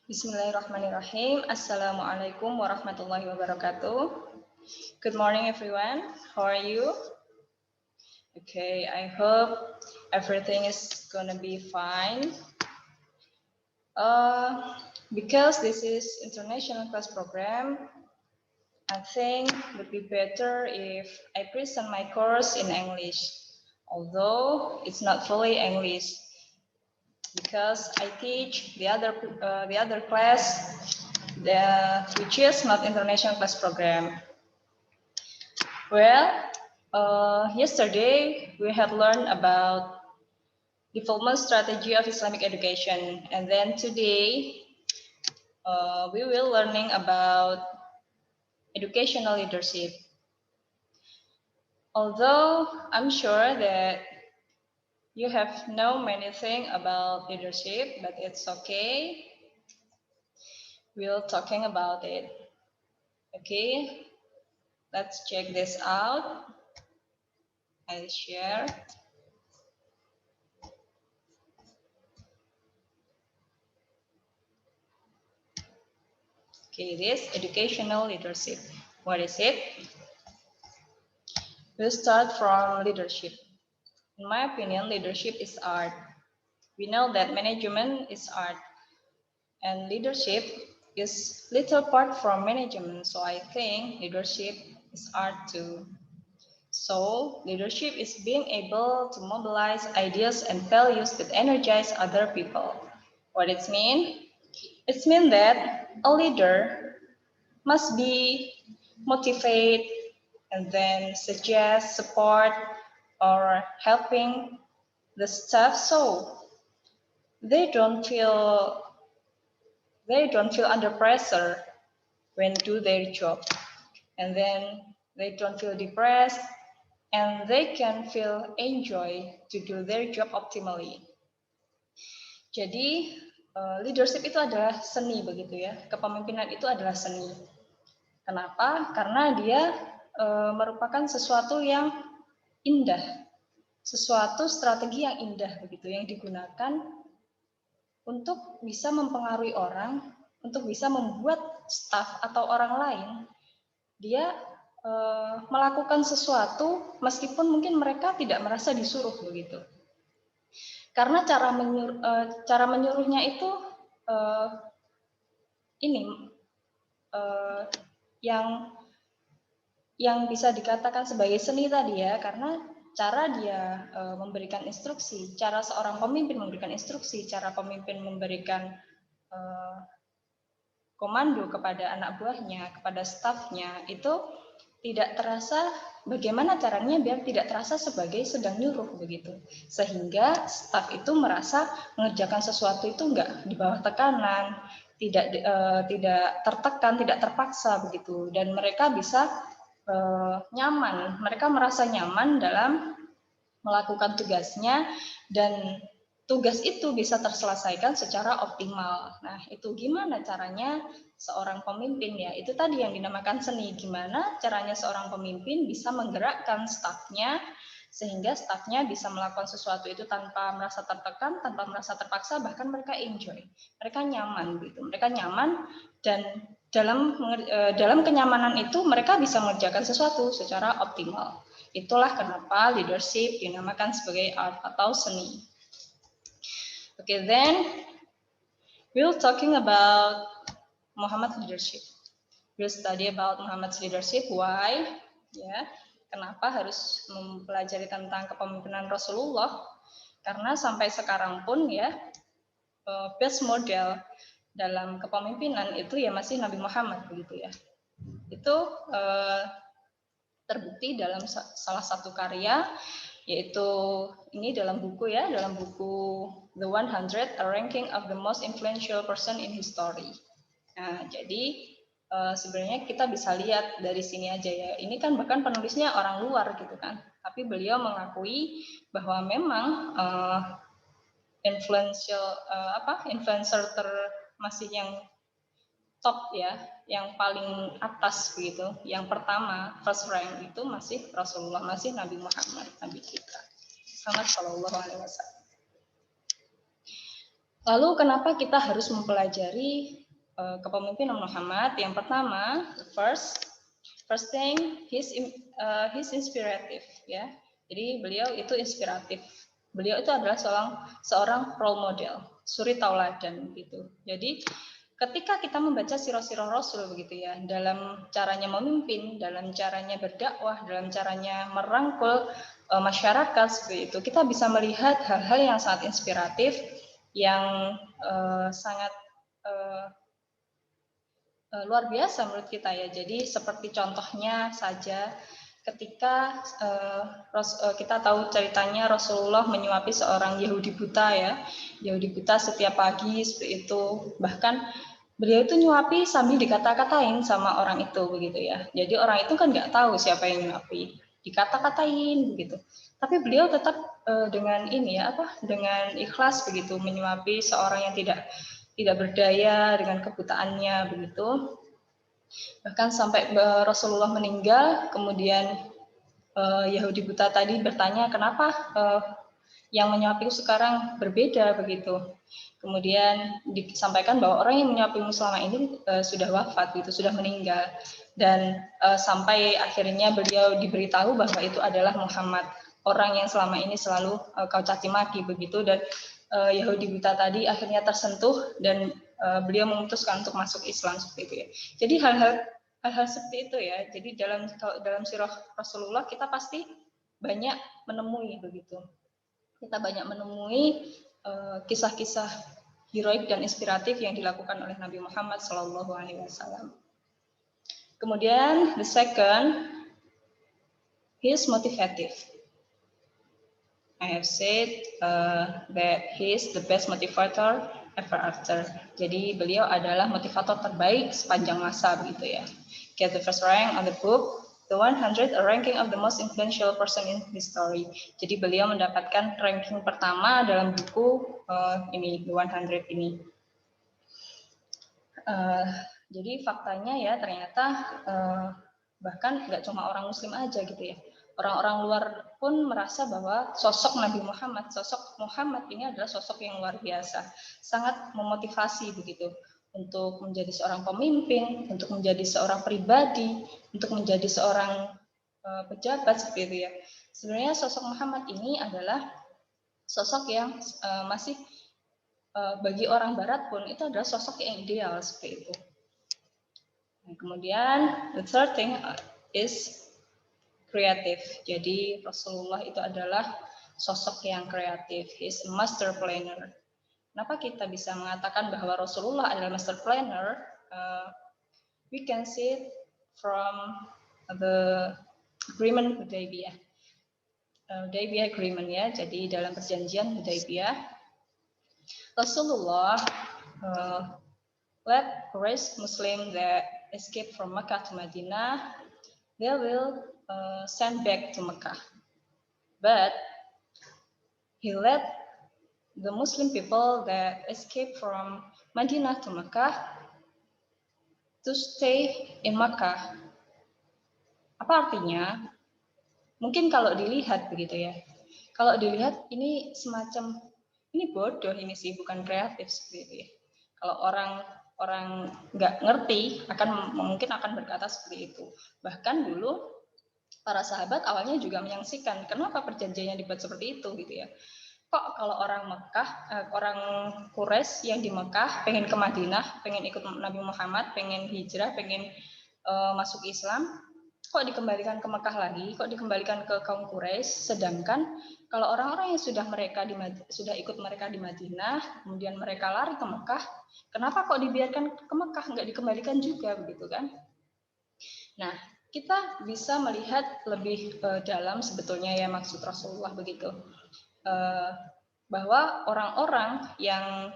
Bismillahirrahmanirrahim. Assalamualaikum warahmatullahi wabarakatuh. Good morning, everyone. How are you? Okay, I hope everything is gonna be fine. Because this is international class program, I think it would be better if I present my course in English, although it's not fully English, because I teach the other class, which is not international class program. Well, yesterday we had learned about development strategy of Islamic education, and then today we will learning about educational leadership. Although I'm sure that you have known many things about leadership, but it's okay. We'll talking about it. Okay, let's check this out. I'll share. Okay, this educational leadership. What is it? We'll start from leadership. In my opinion, leadership is art. We know that management is art, and leadership is little part from management. So I think leadership is art too. So leadership is being able to mobilize ideas and values that energize other people. What it means? It means that a leader must be motivate and then suggest, support, or helping the staff so they don't feel under pressure when do their job, and then they don't feel depressed and they can feel enjoy to do their job optimally. Jadi leadership itu adalah seni begitu ya. Kepemimpinan itu adalah seni. Kenapa? Karena dia merupakan sesuatu yang indah, sesuatu strategi yang indah begitu yang digunakan untuk bisa mempengaruhi orang, untuk bisa membuat staf atau orang lain dia melakukan sesuatu meskipun mungkin mereka tidak merasa disuruh begitu. Karena cara menyuruhnya itu yang bisa dikatakan sebagai seni tadi ya, karena cara dia memberikan instruksi, cara seorang pemimpin memberikan instruksi, cara pemimpin memberikan komando kepada anak buahnya, kepada stafnya, itu tidak terasa bagaimana caranya biar tidak terasa sebagai sedang nyuruh begitu. Sehingga staf itu merasa mengerjakan sesuatu itu enggak di bawah tekanan, tidak tertekan, tidak terpaksa begitu, dan mereka bisa nyaman, mereka merasa nyaman dalam melakukan tugasnya dan tugas itu bisa terselesaikan secara optimal. Nah, itu gimana caranya seorang pemimpin ya? Itu tadi yang dinamakan seni. Gimana caranya seorang pemimpin bisa menggerakkan stafnya sehingga stafnya bisa melakukan sesuatu itu tanpa merasa tertekan, tanpa merasa terpaksa, bahkan mereka enjoy. Mereka nyaman gitu. Mereka nyaman dan dalam kenyamanan itu mereka bisa mengerjakan sesuatu secara optimal. Itulah kenapa leadership dinamakan sebagai art atau seni. Okay, then we'll talking about Muhammad's leadership. We'll study about Muhammad's leadership. Why? Ya, kenapa harus mempelajari tentang kepemimpinan Rasulullah? Karena sampai sekarang pun ya, best model dalam kepemimpinan itu ya masih Nabi Muhammad begitu ya. Itu terbukti dalam salah satu karya, yaitu ini dalam buku ya, dalam buku The 100, A Ranking of the Most Influential Person in History. Nah, jadi sebenarnya kita bisa lihat dari sini aja ya. Ini kan bahkan penulisnya orang luar gitu kan, tapi beliau mengakui bahwa memang influencer masih yang top ya, yang paling atas begitu, yang pertama first rank itu masih Rasulullah, masih Nabi Muhammad, Nabi kita. Sallallahu alaihi wasallam. Lalu kenapa kita harus mempelajari kepemimpinan Muhammad? Yang pertama, first thing, he's inspirative, ya. Jadi beliau itu inspiratif. Beliau itu adalah seorang role model, suri tauladan gitu. Jadi ketika kita membaca sirah-sirah Rasul begitu ya, dalam caranya memimpin, dalam caranya berdakwah, dalam caranya merangkul masyarakat seperti itu, kita bisa melihat hal-hal yang sangat inspiratif, yang sangat luar biasa menurut kita ya. Jadi seperti contohnya saja ketika kita tahu ceritanya Rasulullah menyuapi seorang Yahudi buta ya. Yahudi buta setiap pagi seperti itu. Bahkan beliau itu nyuapi sambil dikata-katain sama orang itu begitu ya. Jadi orang itu kan nggak tahu siapa yang nyuapi, dikata-katain begitu. Tapi beliau tetap dengan ini ya dengan ikhlas begitu menyuapi seorang yang tidak berdaya dengan kebutaannya begitu. Bahkan sampai Rasulullah meninggal, kemudian Yahudi buta tadi bertanya kenapa yang menyuapiku sekarang berbeda begitu. Kemudian disampaikan bahwa orang yang menyuapimu selama ini sudah wafat gitu, sudah meninggal. Dan sampai akhirnya beliau diberitahu bahwa itu adalah Muhammad, orang yang selama ini selalu kau caci maki begitu. Dan Yahudi buta tadi akhirnya tersentuh dan beliau memutuskan untuk masuk Islam seperti itu ya. Jadi hal-hal seperti itu ya. Jadi dalam sirah Rasulullah kita pasti banyak menemui begitu. Kita banyak menemui kisah-kisah heroik dan inspiratif yang dilakukan oleh Nabi Muhammad SAW. Kemudian the second, he is motivative. I have said that he is the best motivator ever after. Jadi beliau adalah motivator terbaik sepanjang masa begitu ya. Get the first rank on the book, the 100, a ranking of the most influential person in history. Jadi beliau mendapatkan ranking pertama dalam buku ini, the 100 ini. Jadi faktanya ya ternyata bahkan nggak cuma orang Muslim aja gitu ya. Orang-orang luar pun merasa bahwa sosok Nabi Muhammad, sosok Muhammad ini adalah sosok yang luar biasa, sangat memotivasi begitu untuk menjadi seorang pemimpin, untuk menjadi seorang pribadi, untuk menjadi seorang pejabat seperti itu ya. Sebenarnya sosok Muhammad ini adalah sosok yang masih bagi orang Barat pun itu adalah sosok yang ideal seperti itu. Nah, kemudian the third thing is kreatif. Jadi Rasulullah itu adalah sosok yang kreatif. He is a master planner. Kenapa kita bisa mengatakan bahwa Rasulullah adalah master planner? We can see it from the agreement Hudaybiyah. Hudaybiyah agreement ya. Jadi dalam perjanjian Hudaybiyah, Rasulullah let Quraysh Muslim that escape from Mecca to Madinah, they will send back to Mecca. But he let the Muslim people that escape from Madinah to Mecca to stay in Mecca. Apa artinya? Mungkin kalau dilihat begitu ya. Kalau dilihat ini semacam ini bodoh ini sih, bukan kreatif seperti itu ya. Kalau orang nggak ngerti mungkin akan berkata seperti itu. Bahkan dulu para sahabat awalnya juga menyaksikan kenapa perjanjiannya dibuat seperti itu gitu ya. Kok kalau orang Mekah, orang Quraisy yang di Mekah pengen ke Madinah, pengen ikut Nabi Muhammad, pengen hijrah, pengen masuk Islam, kok dikembalikan ke Mekah lagi, kok dikembalikan ke kaum Quraisy, sedangkan kalau orang-orang yang sudah ikut mereka di Madinah, kemudian mereka lari ke Mekah, kenapa kok dibiarkan ke Mekah, nggak dikembalikan juga begitu kan? Nah, kita bisa melihat lebih dalam sebetulnya ya maksud Rasulullah begitu. Bahwa orang-orang yang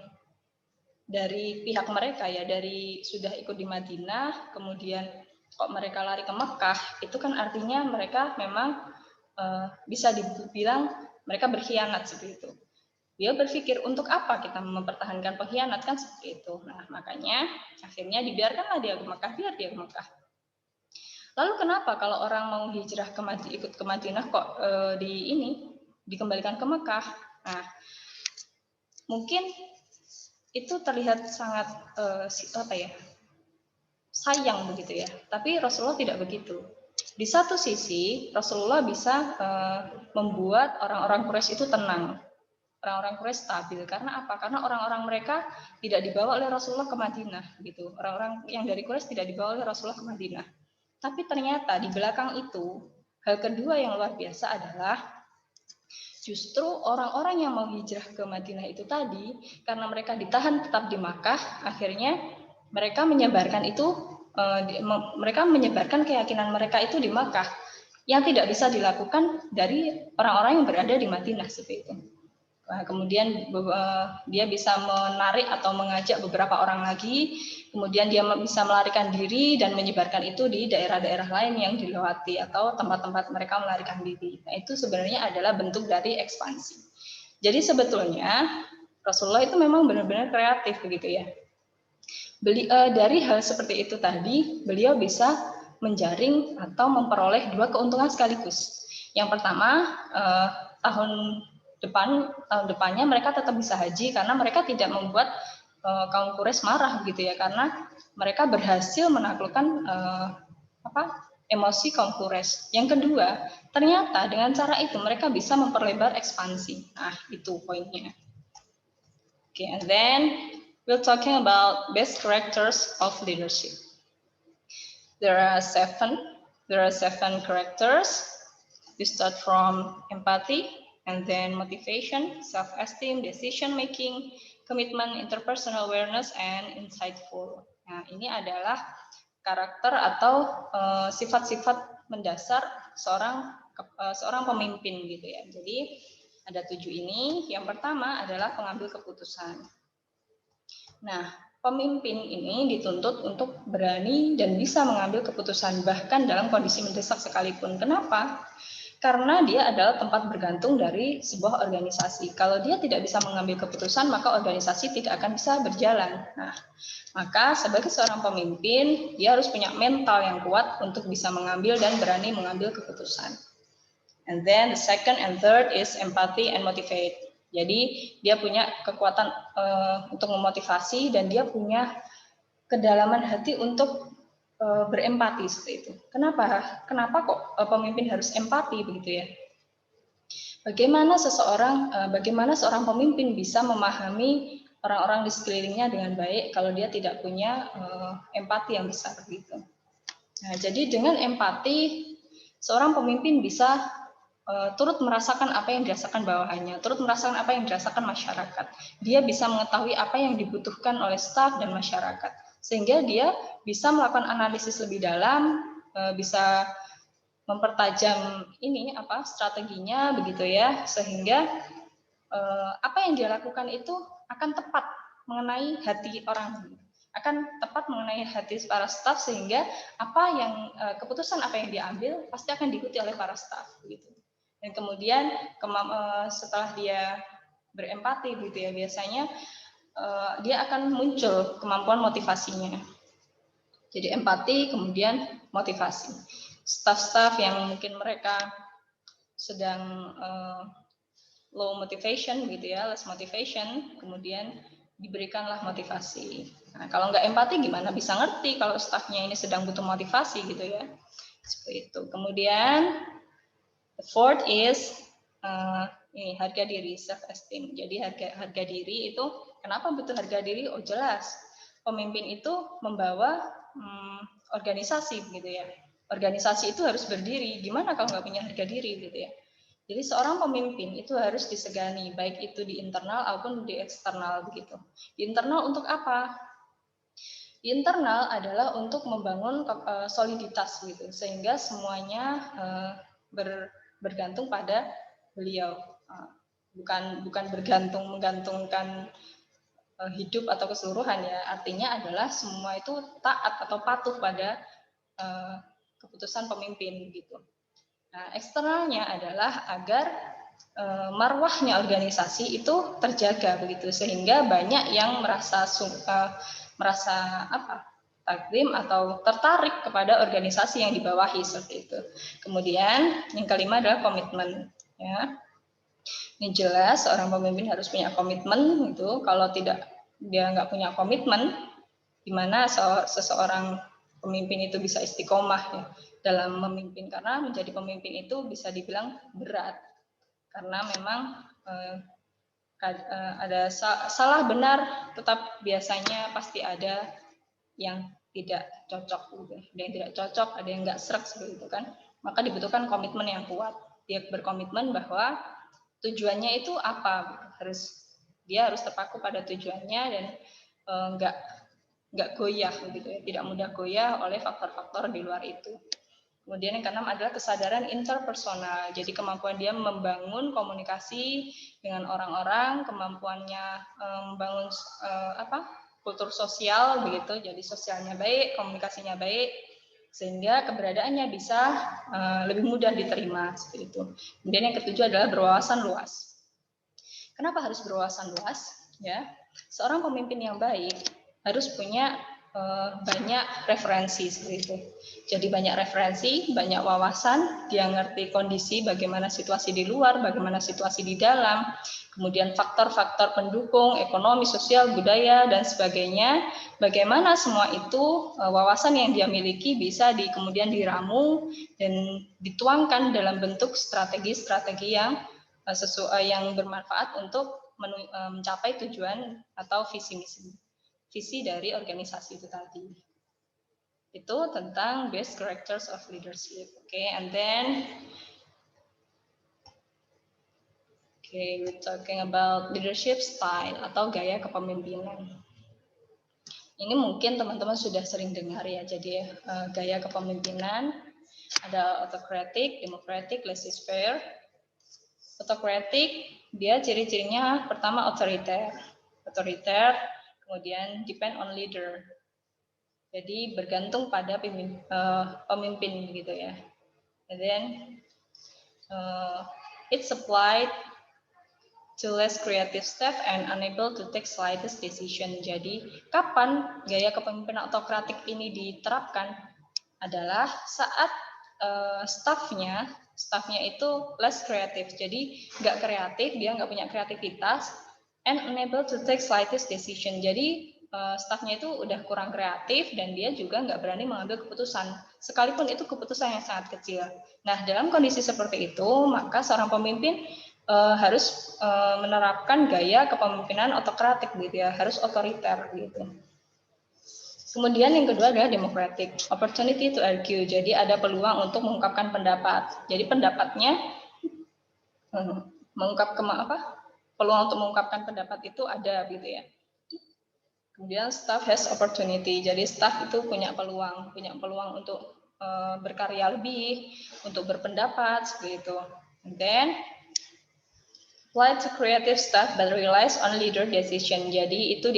dari pihak mereka ya, dari sudah ikut di Madinah, kemudian kok mereka lari ke Mekah, itu kan artinya mereka memang bisa dibilang mereka berkhianat seperti itu. Dia berpikir untuk apa kita mempertahankan pengkhianat kan seperti itu. Nah, makanya akhirnya dibiarkanlah dia ke Mekah, biar dia ke Mekah. Lalu kenapa kalau orang mau hijrah ikut ke Madinah kok dikembalikan ke Mekah? Nah, mungkin itu terlihat sangat sayang begitu ya. Tapi Rasulullah tidak begitu. Di satu sisi Rasulullah bisa membuat orang-orang Quraisy itu tenang. Orang-orang Quraisy stabil. Karena apa? Karena orang-orang mereka tidak dibawa oleh Rasulullah ke Madinah gitu. Orang-orang yang dari Quraisy tidak dibawa oleh Rasulullah ke Madinah. Tapi ternyata di belakang itu, hal kedua yang luar biasa adalah justru orang-orang yang mau hijrah ke Madinah itu tadi, karena mereka ditahan tetap di Makkah, akhirnya mereka menyebarkan itu, mereka menyebarkan keyakinan mereka itu di Makkah, yang tidak bisa dilakukan dari orang-orang yang berada di Madinah seperti itu. Nah, kemudian dia bisa menarik atau mengajak beberapa orang lagi, kemudian dia bisa melarikan diri dan menyebarkan itu di daerah-daerah lain yang dilewati atau tempat-tempat mereka melarikan diri. Nah, itu sebenarnya adalah bentuk dari ekspansi. Jadi sebetulnya Rasulullah itu memang benar-benar kreatif begitu ya. Dari hal seperti itu tadi, beliau bisa menjaring atau memperoleh dua keuntungan sekaligus. Yang pertama, tahun depannya mereka tetap bisa haji karena mereka tidak membuat kaum Quraisy marah gitu ya, karena mereka berhasil menaklukkan emosi kaum Quraisy. Yang kedua, ternyata dengan cara itu mereka bisa memperlebar ekspansi. Nah, itu poinnya. Okay, and then we're talking about best characters of leadership. There are seven characters. We start from empathy, and then motivation, self-esteem, decision-making, commitment, interpersonal awareness, and insightful. Nah, ini adalah karakter atau sifat-sifat mendasar seorang pemimpin gitu ya. Jadi ada 7 ini. Yang pertama adalah pengambil keputusan. Nah, pemimpin ini dituntut untuk berani dan bisa mengambil keputusan bahkan dalam kondisi mendesak sekalipun. Kenapa? Karena dia adalah tempat bergantung dari sebuah organisasi. Kalau dia tidak bisa mengambil keputusan, maka organisasi tidak akan bisa berjalan. Nah, maka sebagai seorang pemimpin, dia harus punya mental yang kuat untuk bisa mengambil dan berani mengambil keputusan. And then the second and third is empathy and motivate. Jadi dia punya kekuatan untuk memotivasi dan dia punya kedalaman hati untuk berempati seperti itu. Kenapa kok pemimpin harus empati begitu ya? Bagaimana seorang pemimpin bisa memahami orang-orang di sekelilingnya dengan baik kalau dia tidak punya empati yang besar gitu. Nah, jadi dengan empati seorang pemimpin bisa turut merasakan apa yang dirasakan bawahannya, turut merasakan apa yang dirasakan masyarakat. Dia bisa mengetahui apa yang dibutuhkan oleh staf dan masyarakat, sehingga dia bisa melakukan analisis lebih dalam, bisa mempertajam strateginya begitu ya, sehingga apa yang dia lakukan itu akan tepat mengenai hati orang, akan tepat mengenai hati para staf, sehingga keputusan apa yang diambil pasti akan diikuti oleh para staf gitu. Dan kemudian setelah dia berempati gitu ya, biasanya dia akan muncul kemampuan motivasinya. Jadi empati, kemudian motivasi. Staf-staf yang mungkin mereka sedang low motivation gitu ya, less motivation, kemudian diberikanlah motivasi. Nah, kalau nggak empati gimana bisa ngerti kalau stafnya ini sedang butuh motivasi gitu ya. Seperti itu. Kemudian the fourth is ini harga diri, self esteem. Jadi harga diri itu kenapa butuh harga diri? Oh jelas, pemimpin itu membawa organisasi gitu ya. Organisasi itu harus berdiri. Gimana kalau nggak punya harga diri gitu ya? Jadi seorang pemimpin itu harus disegani, baik itu di internal maupun di eksternal begitu. Di internal untuk apa? Di internal adalah untuk membangun soliditas gitu, sehingga semuanya bergantung pada beliau, bukan menggantungkan hidup atau keseluruhan ya. Artinya adalah semua itu taat atau patuh pada keputusan pemimpin gitu. Nah, eksternalnya adalah agar marwahnya organisasi itu terjaga begitu, sehingga banyak yang merasa takdim atau tertarik kepada organisasi yang dibawahi seperti itu. Kemudian yang kelima adalah komitmen ya. Ini jelas seorang pemimpin harus punya komitmen gitu. Kalau tidak dia nggak punya komitmen, di mana seseorang pemimpin itu bisa istiqomah ya, dalam memimpin, karena menjadi pemimpin itu bisa dibilang berat karena memang ada salah benar, tetap biasanya pasti ada yang tidak cocok gitu. Ada yang tidak cocok, ada yang nggak srek seperti itu kan. Maka dibutuhkan komitmen yang kuat. Dia berkomitmen bahwa tujuannya itu apa, dia harus terpaku pada tujuannya dan nggak goyah gitu ya, tidak mudah goyah oleh faktor-faktor di luar itu. Kemudian yang keenam adalah kesadaran interpersonal. Jadi kemampuan dia membangun komunikasi dengan orang-orang, kemampuannya membangun kultur sosial begitu. Jadi sosialnya baik, komunikasinya baik, sehingga keberadaannya bisa lebih mudah diterima seperti itu. Kemudian yang ketujuh adalah berwawasan luas. Kenapa harus berwawasan luas? Ya, seorang pemimpin yang baik harus punya banyak referensi seperti itu. Jadi banyak referensi, banyak wawasan, dia ngerti kondisi bagaimana situasi di luar, bagaimana situasi di dalam, kemudian faktor-faktor pendukung, ekonomi, sosial, budaya, dan sebagainya. Bagaimana semua itu wawasan yang dia miliki bisa kemudian diramu dan dituangkan dalam bentuk strategi-strategi yang sesuai, yang bermanfaat untuk mencapai tujuan atau visi dari organisasi itu tadi. Itu tentang best characters of leadership. And then we're talking about leadership style atau gaya kepemimpinan. Ini mungkin teman-teman sudah sering dengar ya. Jadi gaya kepemimpinan ada autocratic, democratic, laissez-faire. Autocratic, dia ciri-cirinya pertama otoriter, kemudian depend on leader. Jadi bergantung pada pemimpin gitu ya. And then it's applied to less creative staff and unable to take slightest decision. Jadi kapan gaya kepemimpinan autokratik ini diterapkan adalah saat staffnya itu less kreatif. Jadi nggak kreatif, dia nggak punya kreativitas, and unable to take slightest decision. Jadi staffnya itu udah kurang kreatif dan dia juga nggak berani mengambil keputusan, sekalipun itu keputusan yang sangat kecil. Nah, dalam kondisi seperti itu, maka seorang pemimpin harus menerapkan gaya kepemimpinan autokratik gitu ya, harus otoriter gitu. Kemudian yang kedua adalah democratic, opportunity to argue. Jadi ada peluang untuk mengungkapkan pendapat. Jadi pendapatnya peluang untuk mengungkapkan pendapat itu ada gitu ya. Kemudian staff has opportunity. Jadi staff itu punya peluang untuk berkarya lebih, untuk berpendapat seperti itu. And then apply to creative staff but relies on leader decision. Jadi itu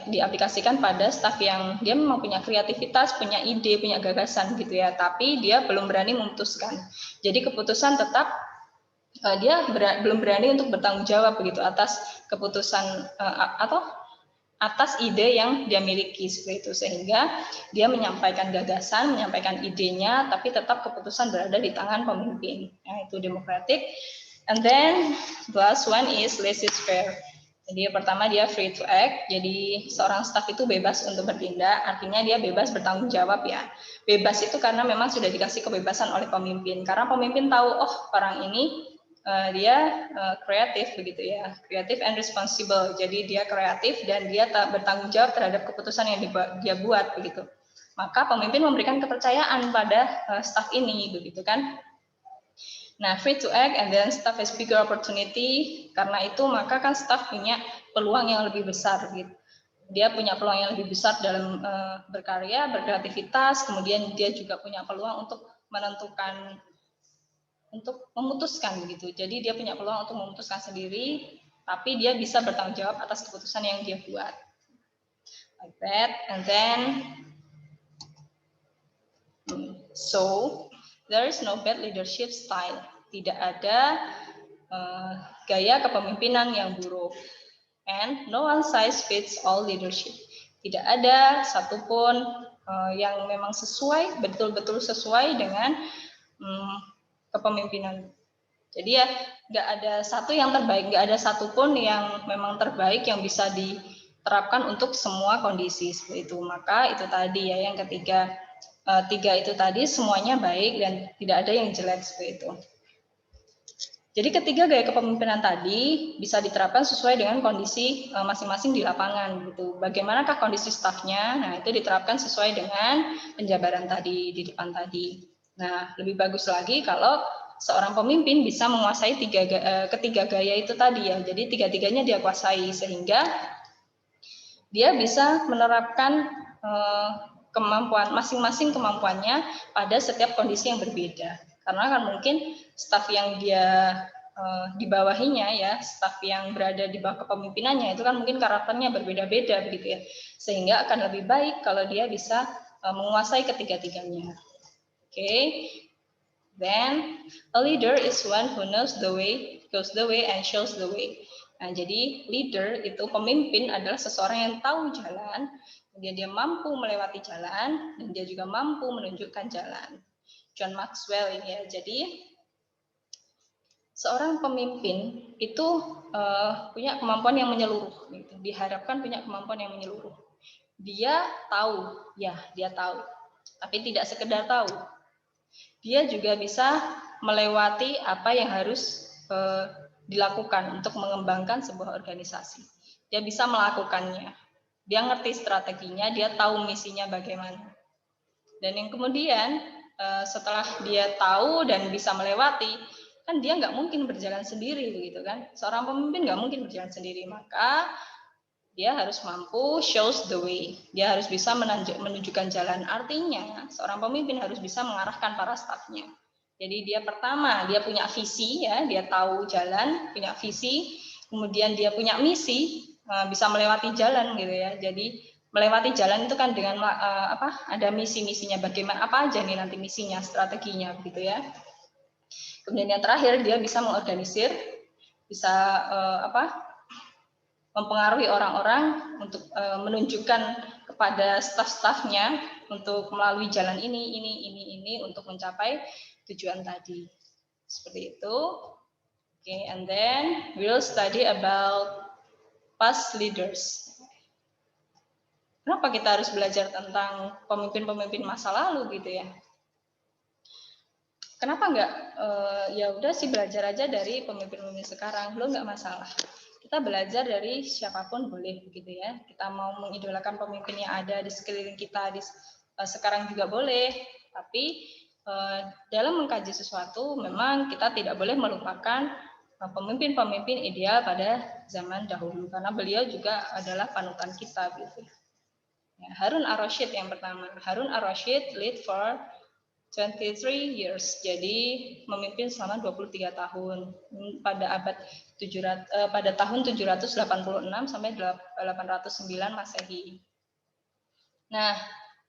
diaplikasikan pada staff yang dia memang punya kreativitas, punya ide, punya gagasan gitu ya, tapi dia belum berani memutuskan. Jadi keputusan tetap dia belum berani untuk bertanggung jawab begitu atas keputusan atau atas ide yang dia miliki seperti itu, sehingga dia menyampaikan gagasan, menyampaikan idenya, tapi tetap keputusan berada di tangan pemimpin. Nah, itu demokratik. And then the last one is laissez-faire. Jadi pertama dia free to act. Jadi seorang staff itu bebas untuk bertindak, artinya dia bebas bertanggung jawab ya. Bebas itu karena memang sudah dikasih kebebasan oleh pemimpin. Karena pemimpin tahu, oh orang ini dia kreatif begitu ya, kreatif and responsible. Jadi dia kreatif dan dia bertanggung jawab terhadap keputusan yang dia buat begitu. Maka pemimpin memberikan kepercayaan pada staff ini begitu kan. Nah, free to act and then staff has bigger opportunity. Karena itu maka kan staff punya peluang yang lebih besar gitu. Dia punya peluang yang lebih besar dalam berkarya, berkreativitas. Kemudian dia juga punya peluang untuk menentukan, untuk memutuskan begitu. Jadi dia punya peluang untuk memutuskan sendiri, tapi dia bisa bertanggung jawab atas keputusan yang dia buat. Like that. And then so there is no bad leadership style. Tidak ada gaya kepemimpinan yang buruk. And no one size fits all leadership. Tidak ada satupun yang memang sesuai, betul-betul sesuai dengan kepemimpinan. Jadi ya nggak ada satu yang terbaik, nggak ada satupun yang memang terbaik yang bisa terapkan untuk semua kondisi seperti itu. Maka itu tadi ya yang ketiga, tiga itu tadi semuanya baik dan tidak ada yang jelek seperti itu. Jadi ketiga gaya kepemimpinan tadi bisa diterapkan sesuai dengan kondisi masing-masing di lapangan gitu. Bagaimanakah kondisi stafnya? Nah, itu diterapkan sesuai dengan penjabaran tadi di depan tadi. Nah, lebih bagus lagi kalau seorang pemimpin bisa menguasai ketiga gaya itu tadi ya. Jadi tiga-tiganya dia kuasai sehingga dia bisa menerapkan kemampuan masing-masing kemampuannya pada setiap kondisi yang berbeda. Karena kan mungkin staf yang dia di bawahinya ya, staf yang berada di bawah kepemimpinannya itu kan mungkin karakternya berbeda-beda begitu ya. Sehingga akan lebih baik kalau dia bisa menguasai ketiga-tiganya. Okay. Then a leader is one who knows the way, goes the way and shows the way. Nah, jadi leader itu pemimpin adalah seseorang yang tahu jalan, dia mampu melewati jalan dan dia juga mampu menunjukkan jalan. John Maxwell ini ya. Jadi seorang pemimpin itu punya kemampuan yang menyeluruh, gitu. Diharapkan punya kemampuan yang menyeluruh. Dia tahu, ya dia tahu, tapi tidak sekedar tahu. Dia juga bisa melewati apa yang harus dilakukan untuk mengembangkan sebuah organisasi. Dia bisa melakukannya. Dia ngerti strateginya, dia tahu misinya bagaimana. Dan yang kemudian setelah dia tahu dan bisa melewati, kan dia nggak mungkin berjalan sendiri begitu kan. Seorang pemimpin nggak mungkin berjalan sendiri, maka dia harus mampu shows the way. Dia harus bisa menunjukkan jalan. Artinya seorang pemimpin harus bisa mengarahkan para stafnya. Jadi dia pertama dia punya visi ya, dia tahu jalan, punya visi, kemudian dia punya misi, bisa melewati jalan gitu ya. Jadi melewati jalan itu kan dengan ada misi-misinya, bagaimana apa aja nih nanti misinya, strateginya gitu ya. Kemudian yang terakhir dia bisa mengorganisir, bisa mempengaruhi orang-orang untuk menunjukkan kepada staf-stafnya untuk melalui jalan ini untuk mencapai tujuan tadi. Seperti itu. Okay, and then we'll study about past leaders. Kenapa kita harus belajar tentang pemimpin-pemimpin masa lalu gitu ya? Kenapa enggak ya udah sih belajar aja dari pemimpin-pemimpin sekarang, lo enggak masalah. Kita belajar dari siapapun boleh begitu ya. Kita mau mengidolakan pemimpin yang ada di sekeliling kita sekarang juga boleh. Tapi dalam mengkaji sesuatu memang kita tidak boleh melupakan pemimpin-pemimpin ideal pada zaman dahulu karena beliau juga adalah panutan kita gitu. Ya, Harun ar-Rasyid yang pertama. Harun ar-Rasyid lead for 23 years. Jadi memimpin selama 23 tahun pada pada tahun 786 sampai 809 Masehi. Nah,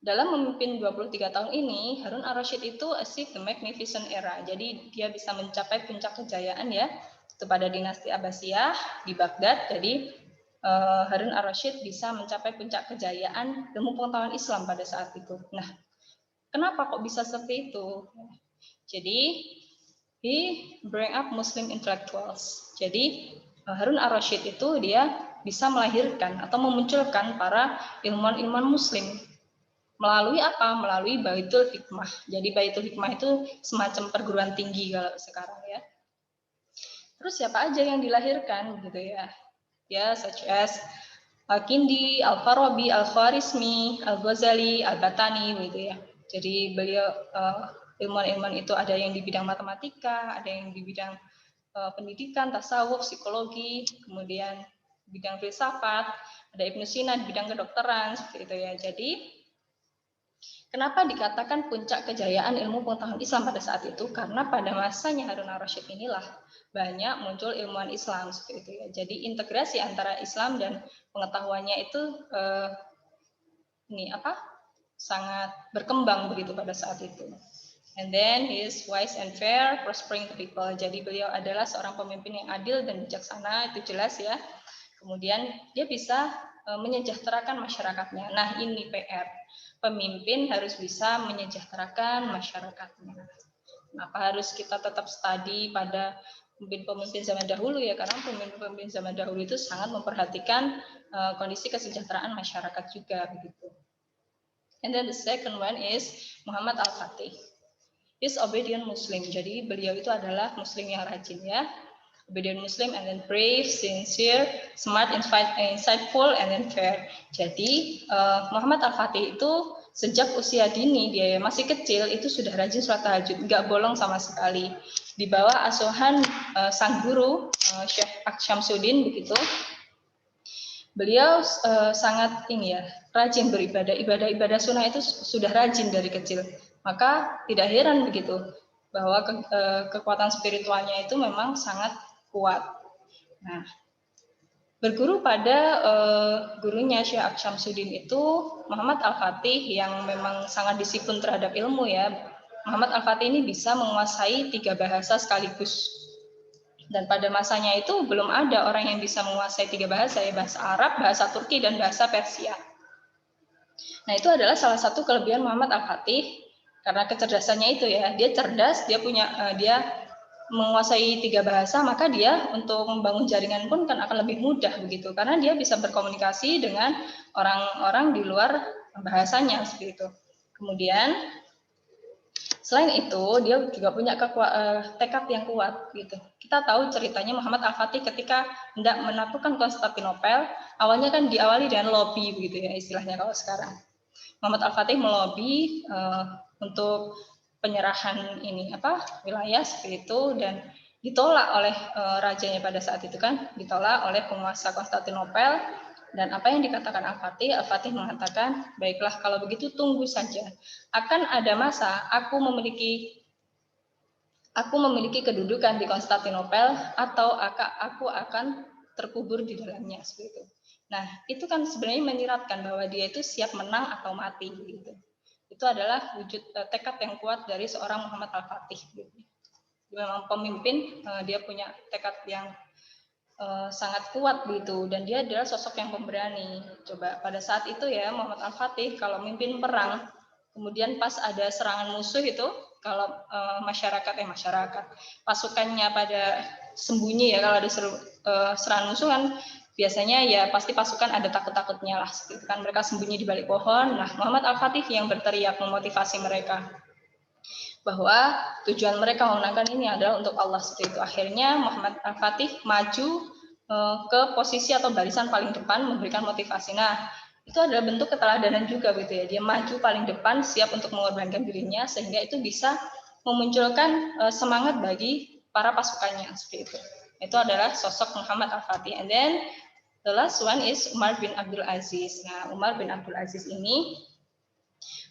dalam memimpin 23 tahun ini, Harun ar-Rasyid itu achieve the magnificent era. Jadi dia bisa mencapai puncak kejayaan ya, itu pada dinasti Abbasiyah di Baghdad. Jadi Harun ar-Rasyid bisa mencapai puncak kejayaan ilmu pengetahuan Islam pada saat itu. Nah, kenapa kok bisa seperti itu? Jadi, he bring up Muslim intellectuals. Jadi, Harun ar-Rasyid itu dia bisa melahirkan atau memunculkan para ilmuwan-ilmuwan Muslim. Melalui apa? Melalui Baitul Hikmah. Jadi, Baitul Hikmah itu semacam perguruan tinggi kalau sekarang ya. Terus siapa aja yang dilahirkan gitu ya? Ya, such as Al-Kindi, Al-Farabi, Al-Khwarizmi, Al-Ghazali, Al-Batani gitu ya. Jadi beliau ilmuwan-ilmuwan itu ada yang di bidang matematika, ada yang di bidang pendidikan, tasawuf, psikologi, kemudian bidang filsafat, ada Ibnu Sina di bidang kedokteran seperti itu ya. Jadi kenapa dikatakan puncak kejayaan ilmu pengetahuan Islam pada saat itu? Karena pada masanya Harun ar-Rasyid inilah banyak muncul ilmuwan Islam seperti itu ya. Jadi integrasi antara Islam dan pengetahuannya itu sangat berkembang begitu pada saat itu. And then he is wise and fair, prospering the people. Jadi beliau adalah seorang pemimpin yang adil dan bijaksana, itu jelas ya. Kemudian dia bisa menyejahterakan masyarakatnya. Nah, ini PR. Pemimpin harus bisa menyejahterakan masyarakatnya. Kenapa harus kita tetap studi pada pemimpin zaman dahulu ya, karena pemimpin zaman dahulu itu sangat memperhatikan kondisi kesejahteraan masyarakat juga begitu. And then the second one is Muhammad Al-Fatih. He's obedient Muslim. Jadi beliau itu adalah Muslim yang rajin ya. Obedient Muslim and then brave, sincere, smart, insightful, and then fair. Jadi Muhammad Al-Fatih itu sejak usia dini, dia masih kecil, itu sudah rajin sholat tahajud, nggak bolong sama sekali. Di bawah asuhan sang guru, Syekh Syamsuddin begitu. Beliau sangat rajin beribadah. Ibadah sunnah itu sudah rajin dari kecil. Maka tidak heran begitu bahwa kekuatan spiritualnya itu memang sangat kuat. Nah, berguru pada gurunya Syekh Syamsuddin itu Muhammad Al-Fatih yang memang sangat disiplin terhadap ilmu ya. Muhammad Al-Fatih ini bisa menguasai 3 bahasa sekaligus. Dan pada masanya itu belum ada orang yang bisa menguasai 3 bahasa ya, bahasa Arab, bahasa Turki, dan bahasa Persia. Nah, itu adalah salah satu kelebihan Muhammad Al-Fatih karena kecerdasannya itu ya, dia cerdas, dia menguasai 3 bahasa, maka dia untuk membangun jaringan pun kan akan lebih mudah begitu, karena dia bisa berkomunikasi dengan orang-orang di luar bahasanya seperti itu. Kemudian selain itu, dia juga punya tekad yang kuat gitu. Kita tahu ceritanya Muhammad Al-Fatih ketika hendak menaklukkan Konstantinopel, awalnya kan diawali dengan lobby begitu ya istilahnya kalau sekarang. Muhammad Al-Fatih melobi untuk penyerahan wilayah seperti itu, dan ditolak oleh rajanya pada saat itu kan, ditolak oleh penguasa Konstantinopel. Dan apa yang dikatakan Al-Fatih? Al-Fatih mengatakan, baiklah kalau begitu tunggu saja. Akan ada masa aku memiliki kedudukan di Konstantinopel atau aku akan terkubur di dalamnya seperti itu. Nah, itu kan sebenarnya menyiratkan bahwa dia itu siap menang atau mati gitu. Itu adalah wujud tekad yang kuat dari seorang Muhammad Al-Fatih gitu. Dia memang pemimpin, dia punya tekad yang sangat kuat gitu, dan dia adalah sosok yang pemberani. Coba pada saat itu ya Muhammad Al-Fatih kalau mimpin perang, kemudian pas ada serangan musuh itu, kalau masyarakat pasukannya pada sembunyi ya, kalau ada serangan musuh kan biasanya ya pasti pasukan ada takut-takutnya lah, gitu kan, mereka sembunyi di balik pohon. Nah, Muhammad Al-Fatih yang berteriak memotivasi mereka bahwa tujuan mereka memenangkan ini adalah untuk Allah seperti itu. Akhirnya Muhammad Al-Fatih maju ke posisi atau barisan paling depan memberikan motivasi. Nah, itu adalah bentuk keteladanan juga gitu ya. Dia maju paling depan siap untuk mengorbankan dirinya sehingga itu bisa memunculkan semangat bagi para pasukannya seperti itu. Itu adalah sosok Muhammad Al-Fatih. And then the last one is Umar bin Abdul Aziz. Nah, Umar bin Abdul Aziz ini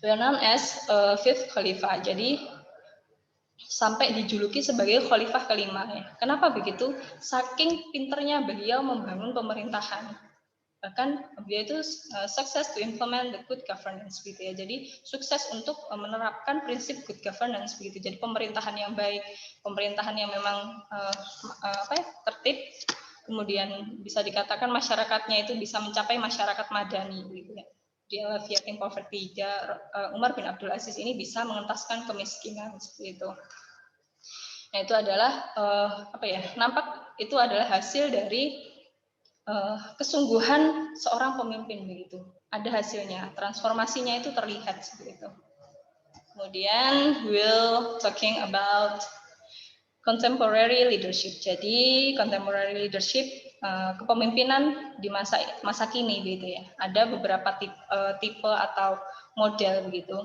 well known as fifth Khalifah. Jadi sampai dijuluki sebagai khalifah kelima ya. Kenapa begitu? Saking pinternya beliau membangun pemerintahan. Bahkan beliau itu sukses to implement the good governance gitu ya. Jadi sukses untuk menerapkan prinsip good governance begitu. Jadi pemerintahan yang baik, pemerintahan yang memang tertib. Kemudian bisa dikatakan masyarakatnya itu bisa mencapai masyarakat madani gitu ya. Dia fighting poverty. Umar bin Abdul Aziz ini bisa mengentaskan kemiskinan seperti itu. Nah, itu adalah nampak itu adalah hasil dari kesungguhan seorang pemimpin begitu. Ada hasilnya, transformasinya itu terlihat seperti itu. Kemudian we'll talking about contemporary leadership. Jadi contemporary leadership kepemimpinan di masa kini gitu ya. Ada beberapa tipe atau model begitu.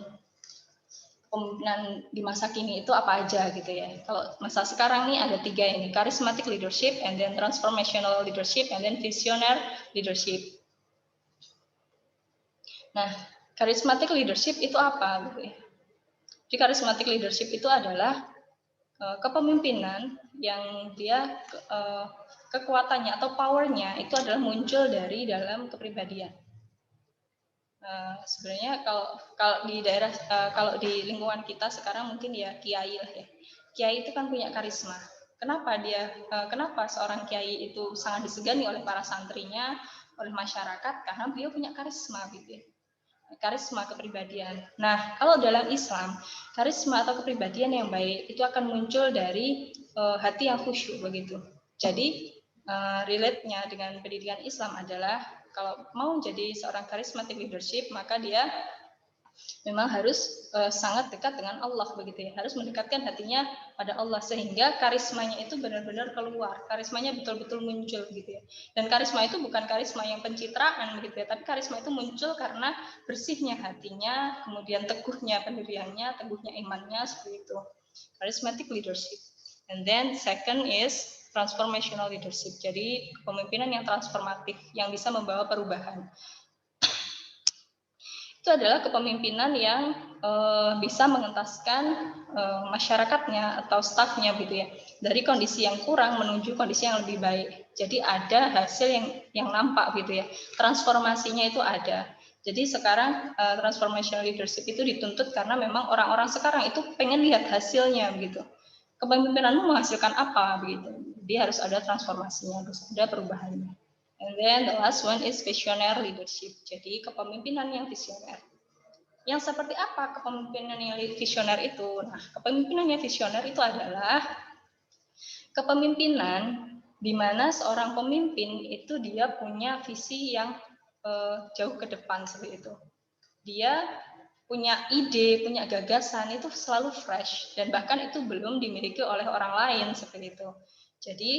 Kepemimpinan di masa kini itu apa aja gitu ya. Kalau masa sekarang nih ada 3 ini, charismatic leadership, and then transformational leadership, and then visionary leadership. Nah, charismatic leadership itu apa gitu ya? Jadi charismatic leadership itu adalah kepemimpinan yang dia kekuatannya atau powernya itu adalah muncul dari dalam kepribadian. Sebenarnya kalau di daerah kalau di lingkungan kita sekarang mungkin ya kiai lah ya. Kiai itu kan punya karisma. Kenapa seorang kiai itu sangat disegani oleh para santrinya, oleh masyarakat? Karena beliau punya karisma gitu ya. karisma kepribadian. Nah, kalau dalam Islam, karisma atau kepribadian yang baik itu akan muncul dari hati yang khusyuk begitu. Jadi relate-nya dengan pendidikan Islam adalah kalau mau jadi seorang charismatic leadership, maka dia memang harus sangat dekat dengan Allah begitu ya, harus mendekatkan hatinya pada Allah sehingga karismanya itu benar-benar keluar, karismanya betul-betul muncul gitu ya. Dan karisma itu bukan karisma yang pencitraan begitu ya, tapi karisma itu muncul karena bersihnya hatinya, kemudian teguhnya pendiriannya, teguhnya imannya, seperti itu. Charismatic leadership. And then second is transformational leadership. Jadi kepemimpinan yang transformatif yang bisa membawa perubahan. Itu adalah kepemimpinan yang bisa mengentaskan masyarakatnya atau stafnya gitu ya, dari kondisi yang kurang menuju kondisi yang lebih baik. Jadi ada hasil yang nampak gitu ya, transformasinya itu ada. Jadi sekarang transformational leadership itu dituntut karena memang orang-orang sekarang itu pengen lihat hasilnya begitu. Kepemimpinanmu menghasilkan apa begitu. Dia harus ada transformasinya, harus ada perubahannya. And then the last one is visionary leadership. Jadi kepemimpinan yang visioner. Yang seperti apa kepemimpinan yang visioner itu? Nah, kepemimpinan yang visioner itu adalah kepemimpinan di mana seorang pemimpin itu dia punya visi yang jauh ke depan seperti itu. Dia punya ide, punya gagasan itu selalu fresh dan bahkan itu belum dimiliki oleh orang lain seperti itu. Jadi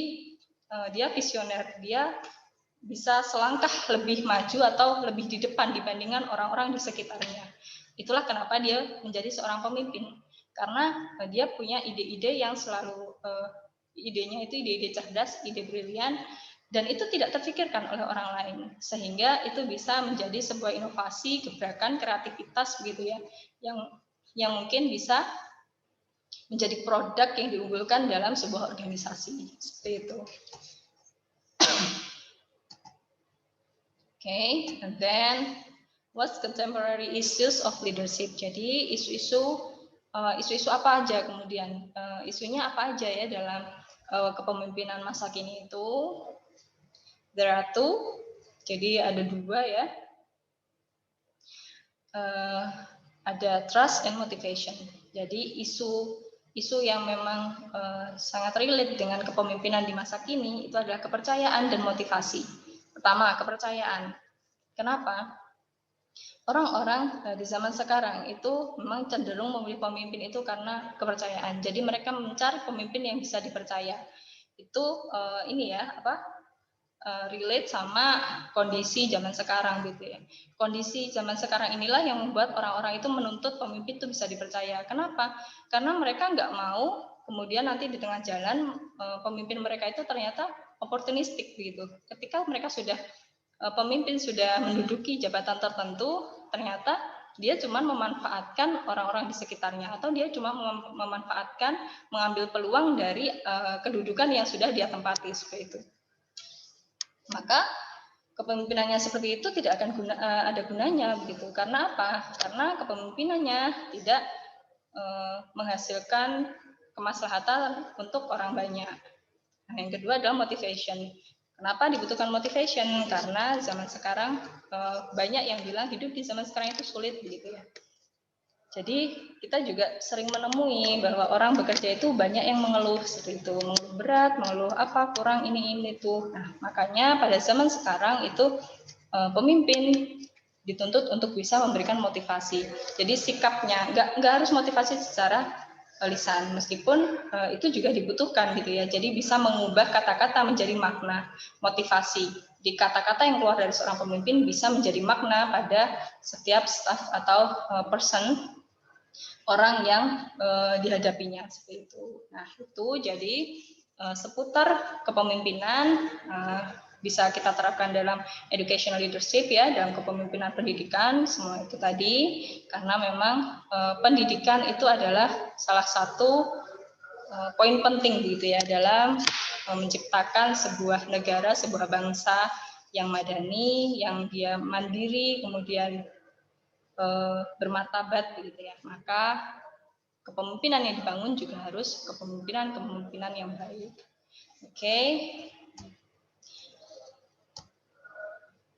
dia visioner, dia bisa selangkah lebih maju atau lebih di depan dibandingkan orang-orang di sekitarnya. Itulah kenapa dia menjadi seorang pemimpin, karena dia punya ide-ide yang selalu idenya itu ide-ide cerdas, ide brilian, dan itu tidak terfikirkan oleh orang lain, sehingga itu bisa menjadi sebuah inovasi, gebrakan, kreativitas gitu ya, yang mungkin bisa menjadi produk yang diunggulkan dalam sebuah organisasi seperti itu. Okay, and then what's contemporary issues of leadership? Jadi isu-isu apa aja kemudian isunya apa aja ya dalam kepemimpinan masa kini itu? There are two. Jadi ada dua ya. Ada trust and motivation. Jadi isu yang memang sangat relate dengan kepemimpinan di masa kini itu adalah kepercayaan dan motivasi. Pertama, kepercayaan. Kenapa? Orang-orang di zaman sekarang itu memang cenderung memilih pemimpin itu karena kepercayaan. Jadi mereka mencari pemimpin yang bisa dipercaya. Itu relate sama kondisi zaman sekarang gitu ya. Kondisi zaman sekarang inilah yang membuat orang-orang itu menuntut pemimpin itu bisa dipercaya. Kenapa? Karena mereka nggak mau kemudian nanti di tengah jalan pemimpin mereka itu ternyata opportunistik begitu. Ketika mereka pemimpin sudah menduduki jabatan tertentu, ternyata dia cuma memanfaatkan orang-orang di sekitarnya atau dia cuma memanfaatkan mengambil peluang dari kedudukan yang sudah dia tempati seperti itu. Maka kepemimpinannya seperti itu tidak akan ada gunanya begitu. Karena apa? Karena kepemimpinannya tidak menghasilkan kemaslahatan untuk orang banyak. Nah, yang kedua adalah motivation. Kenapa dibutuhkan motivation? Karena zaman sekarang banyak yang bilang hidup di zaman sekarang itu sulit begitu ya. Jadi kita juga sering menemui bahwa orang bekerja itu banyak yang mengeluh seperti itu, mengeluh berat, mengeluh apa kurang ini itu. Nah, makanya pada zaman sekarang itu pemimpin dituntut untuk bisa memberikan motivasi. Jadi sikapnya nggak harus motivasi secara lisan, meskipun itu juga dibutuhkan gitu ya. Jadi bisa mengubah kata-kata menjadi makna, motivasi. Di kata-kata yang keluar dari seorang pemimpin bisa menjadi makna pada setiap staff atau person orang yang dihadapinya seperti itu. Nah, itu jadi seputar kepemimpinan bisa kita terapkan dalam educational leadership ya, dalam kepemimpinan pendidikan, semua itu tadi, karena memang pendidikan itu adalah salah satu poin penting gitu ya dalam menciptakan sebuah negara, sebuah bangsa yang madani, yang dia mandiri, kemudian bermartabat begitu ya. Maka kepemimpinan yang dibangun juga harus kepemimpinan yang baik. Oke.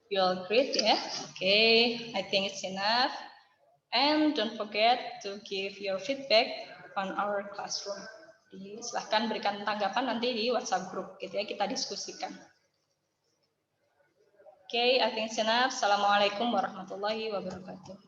You all agreed, ya? Okay, I think it's enough. And don't forget to give your feedback on our classroom. Jadi, silahkan berikan tanggapan nanti di WhatsApp group, gitu ya, kita diskusikan. Okay, I think it's enough. Assalamualaikum warahmatullahi wabarakatuh.